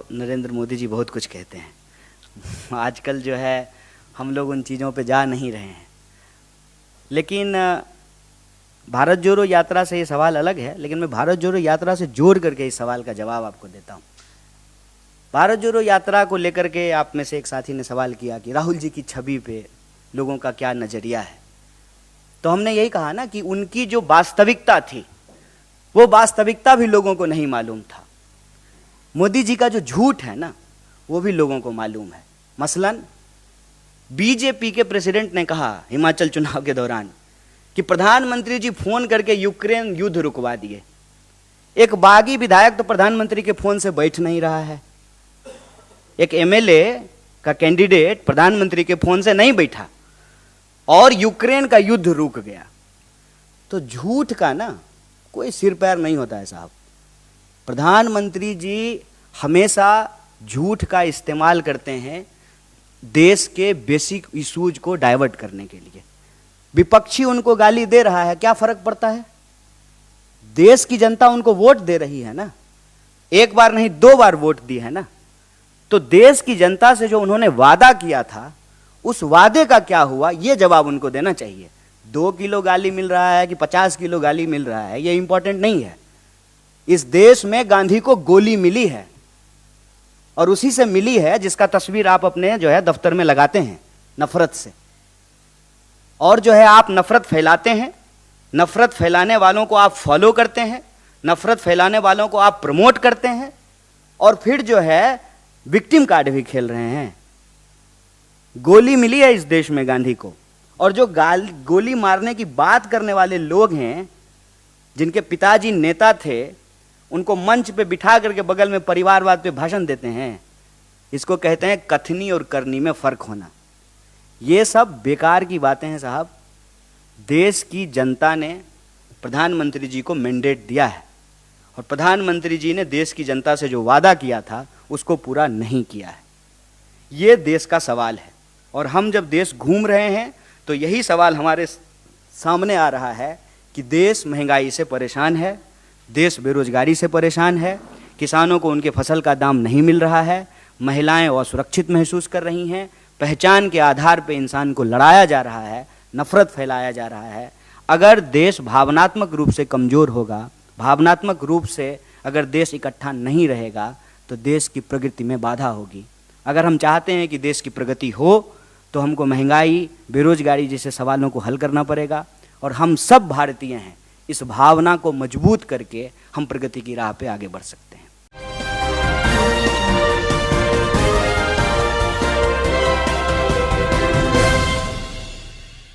नरेंद्र मोदी जी बहुत कुछ कहते हैं। आजकल जो है हम लोग उन चीज़ों पे जा नहीं रहे हैं, लेकिन भारत जोड़ो यात्रा से ये सवाल अलग है। लेकिन मैं भारत जोड़ो यात्रा से जोड़ करके इस सवाल का जवाब आपको देता हूँ। भारत जोड़ो यात्रा को लेकर के आप में से एक साथी ने सवाल किया कि राहुल जी की छवि पे लोगों का क्या नज़रिया है। तो हमने यही कहा ना कि उनकी जो वास्तविकता थी वो वास्तविकता भी लोगों को नहीं मालूम था। मोदी जी का जो झूठ है ना वो भी लोगों को मालूम है। मसलन बीजेपी के प्रेसिडेंट ने कहा हिमाचल चुनाव के दौरान कि प्रधानमंत्री जी फोन करके यूक्रेन युद्ध रुकवा दिए। एक बागी विधायक तो प्रधानमंत्री के फोन से बैठ नहीं रहा है, एक एमएलए का कैंडिडेट प्रधानमंत्री के फोन से नहीं बैठा और यूक्रेन का युद्ध रुक गया। तो झूठ का ना कोई सिर पैर नहीं होता है साहब। प्रधानमंत्री जी हमेशा झूठ का इस्तेमाल करते हैं देश के बेसिक इश्यूज को डाइवर्ट करने के लिए। विपक्षी उनको गाली दे रहा है, क्या फर्क पड़ता है? देश की जनता उनको वोट दे रही है ना, एक बार नहीं 2 बार वोट दी है ना। तो देश की जनता से जो उन्होंने वादा किया था उस वादे का क्या हुआ, ये जवाब उनको देना चाहिए। 2 किलो गाली मिल रहा है कि 50 किलो गाली मिल रहा है, ये इंपॉर्टेंट नहीं है। इस देश में गांधी को गोली मिली है और उसी से मिली है जिसका तस्वीर आप अपने जो है दफ्तर में लगाते हैं नफरत से। और जो है आप नफरत फैलाते हैं, नफरत फैलाने वालों को आप फॉलो करते हैं, नफरत फैलाने वालों को आप प्रमोट करते हैं और फिर जो है विक्टिम कार्ड भी खेल रहे हैं। गोली मिली है इस देश में गांधी को, और जो गोली मारने की बात करने वाले लोग हैं जिनके पिताजी नेता थे उनको मंच पे बिठा करके बगल में परिवारवाद पे भाषण देते हैं। इसको कहते हैं कथनी और करनी में फर्क होना। ये सब बेकार की बातें हैं साहब। देश की जनता ने प्रधानमंत्री जी को मैंडेट दिया है और प्रधानमंत्री जी ने देश की जनता से जो वादा किया था उसको पूरा नहीं किया है। ये देश का सवाल है और हम जब देश घूम रहे हैं तो यही सवाल हमारे सामने आ रहा है कि देश महंगाई से परेशान है, देश बेरोजगारी से परेशान है, किसानों को उनके फसल का दाम नहीं मिल रहा है, महिलाएं असुरक्षित महसूस कर रही हैं, पहचान के आधार पर इंसान को लड़ाया जा रहा है, नफरत फैलाया जा रहा है। अगर देश भावनात्मक रूप से कमज़ोर होगा, भावनात्मक रूप से अगर देश इकट्ठा नहीं रहेगा तो देश की प्रगति में बाधा होगी। अगर हम चाहते हैं कि देश की प्रगति हो तो हमको महंगाई, बेरोजगारी जैसे सवालों को हल करना पड़ेगा और हम सब भारतीय हैं, इस भावना को मजबूत करके हम प्रगति की राह पे आगे बढ़ सकते हैं।